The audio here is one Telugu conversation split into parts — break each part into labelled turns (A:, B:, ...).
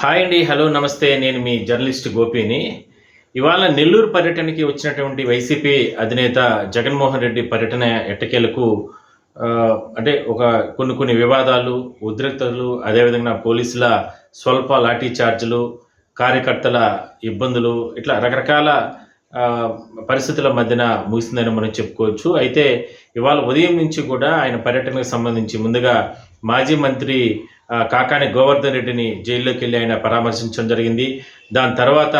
A: హాయ్ అండి. హలో నమస్తే. నేను మీ జర్నలిస్ట్ గోపిని. ఇవాళ నెల్లూరు పర్యటనకి వచ్చినటువంటి వైసీపీ అధినేత జగన్మోహన్ రెడ్డి పర్యటన ఎట్టకేలకు అంటే కొన్ని వివాదాలు, ఉద్రిక్తతలు, అదేవిధంగా పోలీసుల స్వల్ప లాఠీ చార్జ్‌లు, కార్యకర్తల ఇబ్బందులు ఇట్లా రకరకాల పరిస్థితుల మధ్యన ముగిసిందని మనం చెప్పుకోవచ్చు. అయితే ఇవాళ ఉదయం నుంచి కూడా ఆయన పర్యటనకు సంబంధించి ముందుగా మాజీ మంత్రి కాకాని గోవర్ధన్ రెడ్డిని జైల్లోకెళ్ళి ఆయన పరామర్శించడం జరిగింది. దాని తర్వాత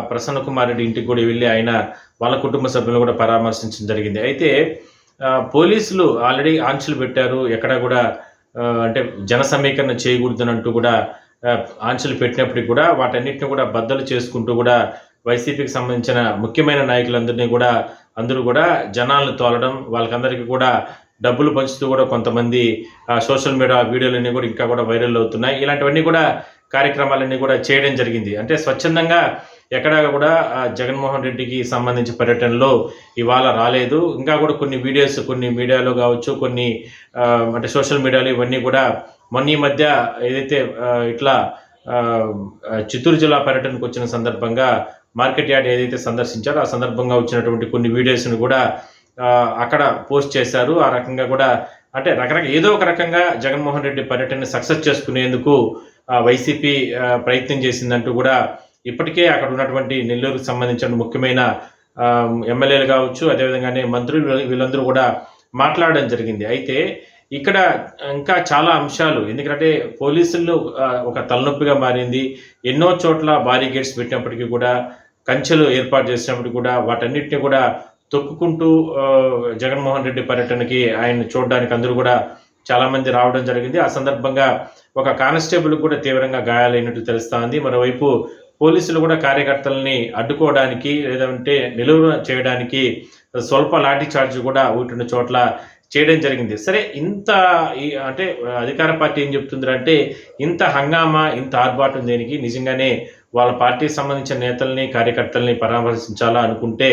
A: ప్రసన్న కుమార్ రెడ్డి ఇంటికి కూడా వెళ్ళి ఆయన వాళ్ళ కుటుంబ సభ్యులను కూడా పరామర్శించడం జరిగింది. అయితే పోలీసులు ఆల్రెడీ ఆంక్షలు పెట్టారు. ఎక్కడా కూడా అంటే జన సమీకరణ చేయకూడదనంటూ కూడా ఆంక్షలు పెట్టినప్పటికి కూడా వాటన్నిటిని కూడా బద్దలు చేసుకుంటూ కూడా వైసీపీకి సంబంధించిన ముఖ్యమైన నాయకులందరినీ కూడా అందరూ కూడా జనాలను తోలడం, వాళ్ళకందరికీ కూడా డబ్బులు పంచుతూ కూడా కొంతమంది సోషల్ మీడియా వీడియోలన్నీ కూడా ఇంకా కూడా వైరల్ అవుతున్నాయి. ఇలాంటివన్నీ కూడా కార్యక్రమాలన్నీ కూడా చేయడం జరిగింది. అంటే స్వచ్ఛందంగా ఎక్కడా కూడా జగన్మోహన్ రెడ్డికి సంబంధించి పర్యటనలో ఇవాళ రాలేదు. ఇంకా కూడా కొన్ని వీడియోస్ కొన్ని మీడియాలో కావచ్చు, కొన్ని అంటే సోషల్ మీడియాలో ఇవన్నీ కూడా మొన్న ఈ మధ్య ఏదైతే ఇట్లా చిత్తూరు జిల్లా పర్యటనకు వచ్చిన సందర్భంగా మార్కెట్ యార్డ్ ఏదైతే సందర్శించారో ఆ సందర్భంగా వచ్చినటువంటి కొన్ని వీడియోస్ను కూడా అక్కడ పోస్ట్ చేశారు. ఆ రకంగా కూడా అంటే ఏదో ఒక రకంగా జగన్మోహన్ రెడ్డి పర్యటనని సక్సెస్ చేసుకునేందుకు వైసీపీ ప్రయత్నం చేసిందంటూ కూడా ఇప్పటికే అక్కడ ఉన్నటువంటి నెల్లూరుకు సంబంధించిన ముఖ్యమైన ఎమ్మెల్యేలు కావచ్చు, అదేవిధంగానే మంత్రులు వీళ్ళందరూ కూడా మాట్లాడడం జరిగింది. అయితే ఇక్కడ ఇంకా చాలా అంశాలు, ఎందుకంటే పోలీసులు ఒక తలనొప్పిగా మారింది. ఎన్నో చోట్ల బారిగేట్స్ పెట్టినప్పటికీ కూడా, కంచెలు ఏర్పాటు చేసినప్పటికీ కూడా వాటన్నిటిని కూడా తొక్కుకుంటూ జగన్మోహన్ రెడ్డి పర్యటనకి ఆయన్ని చూడడానికి అందరూ కూడా చాలామంది రావడం జరిగింది. ఆ సందర్భంగా ఒక కానిస్టేబుల్ కూడా తీవ్రంగా గాయాలైనట్టు తెలుస్తోంది. మరోవైపు పోలీసులు కూడా కార్యకర్తలని అడ్డుకోవడానికి లేదంటే నిలువ చేయడానికి స్వల్ప లాఠీ చార్జ్ కూడా ఒకటి చోట్ల చేయడం జరిగింది. సరే, ఇంత అంటే అధికార పార్టీ ఏం చెప్తుందంటే ఇంత హంగామా, ఇంత ఆర్భాటం దేనికి? నిజంగానే వాళ్ళ పార్టీకి సంబంధించిన నేతల్ని, కార్యకర్తల్ని పరామర్శించాలా అనుకుంటే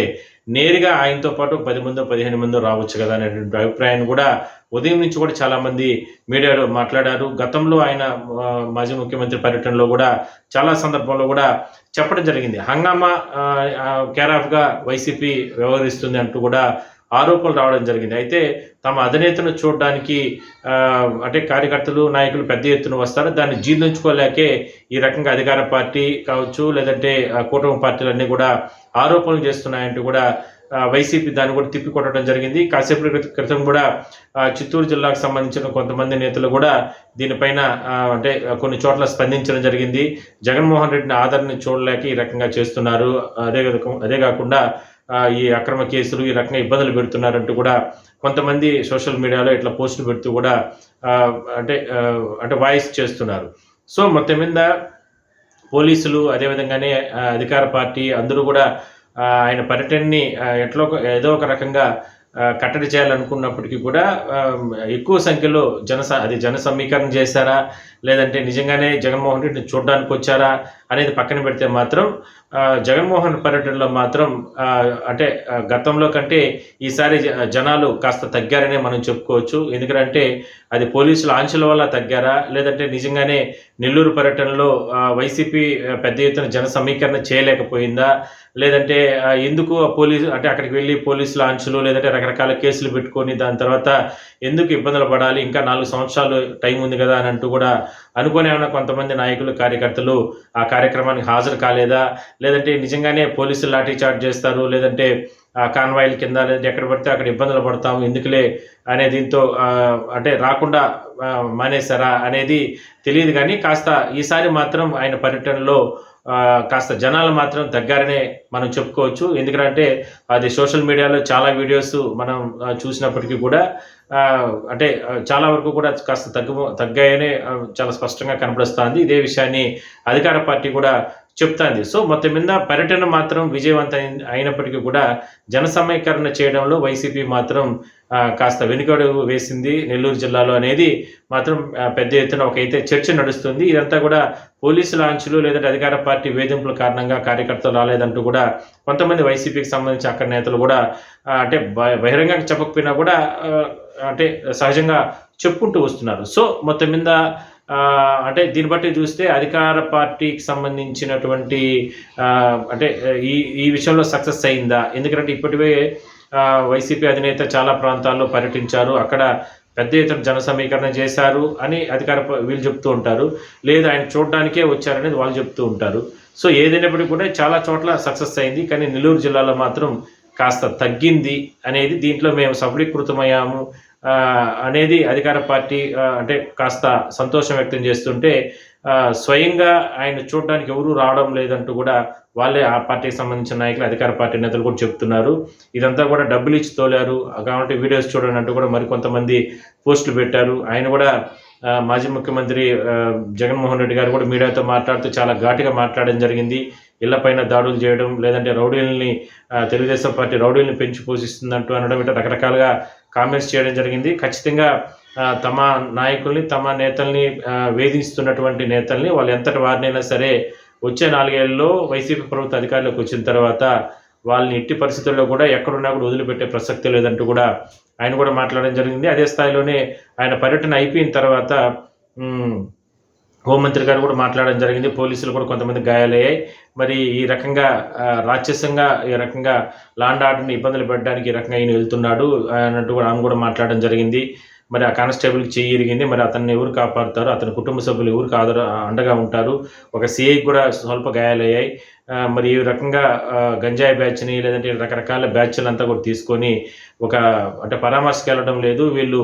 A: నేరుగా ఆయనతో పాటు 10 మందో 15 మందో రావచ్చు కదా అనేటువంటి అభిప్రాయాన్ని కూడా ఉదయం నుంచి కూడా చాలామంది మీడియాలో మాట్లాడారు. గతంలో ఆయన మాజీ ముఖ్యమంత్రి పర్యటనలో కూడా చాలా సందర్భంలో కూడా చెప్పడం జరిగింది. హంగామా కేరాఫ్గా వైసీపీ వ్యవహరిస్తుంది అంటూ కూడా ఆరోపణలు రావడం జరిగింది. అయితే తమ అధినేతను చూడడానికి అంటే కార్యకర్తలు, నాయకులు పెద్ద ఎత్తున వస్తారు. దాన్ని జీర్ణించుకోలేకే ఈ రకంగా అధికార పార్టీ కావచ్చు, లేదంటే కూటమి పార్టీలన్నీ కూడా ఆరోపణలు చేస్తున్నాయంటూ కూడా వైసీపీ దాన్ని కూడా తిప్పికొట్టడం జరిగింది. కాసేపు క్రితం కూడా చిత్తూరు జిల్లాకు సంబంధించిన కొంతమంది నేతలు కూడా దీనిపైన అంటే కొన్ని చోట్ల స్పందించడం జరిగింది. జగన్మోహన్ రెడ్డిని ఆదరణ చూడలేక ఈ రకంగా చేస్తున్నారు, అదే కాకుండా ఈ అక్రమ కేసులు ఈ రకంగా ఇబ్బందులు పెడుతున్నారంటూ కూడా కొంతమంది సోషల్ మీడియాలో ఇట్లా పోస్టులు పెడుతూ కూడా అంటే వాయిస్ చేస్తున్నారు. సో మొత్తం మీద పోలీసులు అదేవిధంగానే అధికార పార్టీ అందరూ కూడా ఆయన పర్యటనని ఏదో ఒక రకంగా కట్టడి చేయాలనుకున్నప్పటికీ కూడా ఎక్కువ సంఖ్యలో జన సమీకరణ చేశారా, లేదంటే నిజంగానే జగన్మోహన్ రెడ్డిని చూడడానికి వచ్చారా అనేది పక్కన పెడితే మాత్రం జగన్మోహన్ పర్యటనలో మాత్రం అంటే గతంలో కంటే ఈసారి జనాలు కాస్త తగ్గారనే మనం చెప్పుకోవచ్చు. ఎందుకంటే అది పోలీసుల ఆంక్షల వల్ల తగ్గారా, లేదంటే నిజంగానే నెల్లూరు పర్యటనలో వైసీపీ పెద్ద ఎత్తున జన సమీకరణ చేయలేకపోయిందా, లేదంటే ఎందుకు అంటే అక్కడికి వెళ్ళి పోలీసుల ఆంక్షలు లేదంటే రకరకాల కేసులు పెట్టుకొని దాని తర్వాత ఎందుకు ఇబ్బందులు పడాలి, ఇంకా 4 సంవత్సరాలు టైం ఉంది కదా అని అంటూ కూడా అనుకునే ఉన్న కొంతమంది నాయకులు, కార్యకర్తలు ఆ కార్యక్రమానికి హాజరు కాలేదా, లేదంటే నిజంగానే పోలీసులు లాఠీ చార్జ్ చేస్తారు, లేదంటే కాన్వాయిల కింద లేదంటే ఎక్కడ పడితే అక్కడ ఇబ్బందులు పడతాము ఎందుకులే అనే దీంతో అంటే రాకుండా మానేశారా అనేది తెలియదు. కానీ కాస్త ఈసారి మాత్రం ఆయన పర్యటనలో కాస్త జనాలు మాత్రం తగ్గారనే మనం చెప్పుకోవచ్చు. ఎందుకంటే అది సోషల్ మీడియాలో చాలా వీడియోస్ మనం చూసినప్పటికీ కూడా అంటే చాలా వరకు కూడా కాస్త తగ్గాయనే చాలా స్పష్టంగా కనపడుస్తుంది. ఇదే విషయాన్ని అధికార పార్టీ కూడా చెప్తాంది. సో మొత్తం మీద పర్యటన మాత్రం విజయవంతం అయినప్పటికీ కూడా జన సమీకరణ చేయడంలో వైసీపీ మాత్రం కాస్త వెనుకడుగు వేసింది నెల్లూరు జిల్లాలో అనేది మాత్రం పెద్ద ఎత్తున అయితే చర్చ నడుస్తుంది. ఇదంతా కూడా పోలీసుల ఆంక్షలు లేదంటే అధికార పార్టీ వేధింపుల కారణంగా కార్యకర్తలు రాలేదంటూ కూడా కొంతమంది వైసీపీకి సంబంధించి అక్కడ నేతలు కూడా అంటే బహిరంగంగా చెప్పకపోయినా కూడా అంటే సహజంగా చెప్పుకుంటూ వస్తున్నారు. సో మొత్తం మీద అంటే దీన్ని బట్టి చూస్తే అధికార పార్టీకి సంబంధించినటువంటి అంటే ఈ ఈ విషయంలో సక్సెస్ అయిందా? ఎందుకంటే ఇప్పటివే వైసీపీ అధినేత చాలా ప్రాంతాల్లో పర్యటించారు. అక్కడ పెద్ద ఎత్తున జన సమీకరణ చేశారు అని వీళ్ళు చెప్తూ ఉంటారు. లేదు ఆయన చూడడానికే వచ్చారనేది వాళ్ళు చెప్తూ ఉంటారు. సో ఏదైనప్పటికీ కూడా చాలా చోట్ల సక్సెస్ అయింది. కానీ నెల్లూరు జిల్లాలో మాత్రం కాస్త తగ్గింది అనేది దీంట్లో మేము సఫలీకృతమయ్యాము అనేది అధికార పార్టీ అంటే కాస్త సంతోషం వ్యక్తం చేస్తుంటే స్వయంగా ఆయన చూడడానికి ఎవరూ రావడం లేదంటూ కూడా వాళ్ళే ఆ పార్టీకి సంబంధించిన నాయకులు అధికార పార్టీ నేతలు కూడా చెప్తున్నారు. ఇదంతా కూడా డబ్బులు ఇచ్చి తోలారు కాబట్టి వీడియోస్ చూడండి అంటూ కూడా మరికొంతమంది పోస్టులు పెట్టారు. ఆయన కూడా మాజీ ముఖ్యమంత్రి జగన్మోహన్ రెడ్డి గారు కూడా మీడియాతో మాట్లాడుతూ చాలా ఘాటుగా మాట్లాడడం జరిగింది. ఇళ్లపైన దాడులు చేయడం, లేదంటే రౌడీలని తెలుగుదేశం పార్టీ రౌడీలను పెంచి పోషిస్తుందంటూ అనడం ఇట్లా రకరకాలుగా కామెంట్స్ చేయడం జరిగింది. ఖచ్చితంగా తమ నాయకుల్ని, తమ నేతల్ని వేధిస్తున్నటువంటి నేతల్ని వాళ్ళు ఎంతటి వారినైనా సరే వచ్చే 4 ఏళ్లలో వైసీపీ ప్రభుత్వ అధికారంలోకి వచ్చిన తర్వాత వాళ్ళని ఎట్టి పరిస్థితుల్లో కూడా ఎక్కడున్నా కూడా వదిలిపెట్టే ప్రసక్తి లేదంటూ కూడా ఆయన కూడా మాట్లాడడం జరిగింది. అదే స్థాయిలోనే ఆయన పర్యటన అయిపోయిన తర్వాత హోంమంత్రి గారు కూడా మాట్లాడడం జరిగింది. పోలీసులు కూడా కొంతమంది గాయాలయ్యాయి. మరి ఈ రకంగా రాక్షసంగా ఈ రకంగా లాండ్ ఆర్డర్ని ఇబ్బందులు పెట్టడానికి ఈ రకంగా ఈయన వెళ్తున్నాడు అన్నట్టు కూడా ఆమె కూడా మాట్లాడడం జరిగింది. మరి ఆ కానిస్టేబుల్కి చెయ్యి ఇరిగింది. మరి అతన్ని ఎవరు కాపాడుతారు? అతని కుటుంబ సభ్యులు ఎవరికి అండగా ఉంటారు? ఒక సిఐకి కూడా స్వల్ప గాయాలయ్యాయి. మరి ఈ రకంగా గంజాయి బ్యాచ్ని లేదంటే రకరకాల బ్యాచ్లంతా కూడా తీసుకొని అంటే పరామర్శకు వెళ్ళడం లేదు, వీళ్ళు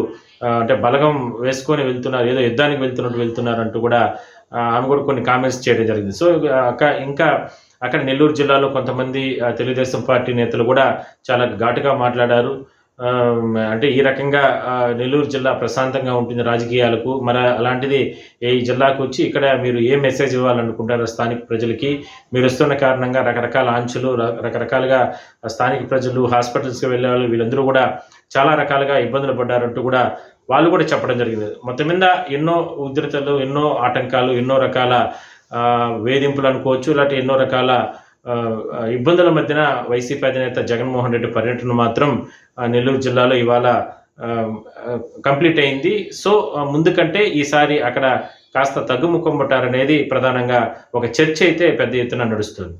A: అంటే బలగం వేసుకొని వెళ్తున్నారు, ఏదో యుద్ధానికి వెళ్తున్నారు అంటూ కూడా ఆమె కూడా కొన్ని కామెంట్స్ చేయడం జరిగింది. సో ఇంకా అక్కడ నెల్లూరు జిల్లాలో కొంతమంది తెలుగుదేశం పార్టీ నేతలు కూడా చాలా ఘాటుగా మాట్లాడారు. అంటే ఈ రకంగా నెల్లూరు జిల్లా ప్రశాంతంగా ఉంటుంది రాజకీయాలకు, మరి అలాంటిది ఈ జిల్లాకు వచ్చి ఇక్కడ మీరు ఏ మెసేజ్ ఇవ్వాలనుకుంటారో స్థానిక ప్రజలకి, మీరు వస్తున్న కారణంగా రకరకాల ఆంక్షలు, రకరకాలుగా స్థానిక ప్రజలు హాస్పిటల్స్కి వెళ్ళే వాళ్ళు వీళ్ళందరూ కూడా చాలా రకాలుగా ఇబ్బందులు పడ్డారంటూ కూడా వాళ్ళు కూడా చెప్పడం జరిగింది. మొత్తం మీద ఎన్నో ఉధృతలు, ఎన్నో ఆటంకాలు, ఎన్నో రకాల వేధింపులు అనుకోవచ్చు, ఇలాంటి ఎన్నో రకాల ఇబ్బందుల మధ్యన వైసీపీ అధినేత జగన్మోహన్ రెడ్డి పర్యటన మాత్రం నెల్లూరు జిల్లాలో ఇవాళ కంప్లీట్ అయింది. సో ముందు కంటే ఈసారి అక్కడ కాస్త తగ్గుముఖం పట్టారనేది ప్రధానంగా ఒక చర్చ అయితే పెద్ద ఎత్తున నడుస్తుంది.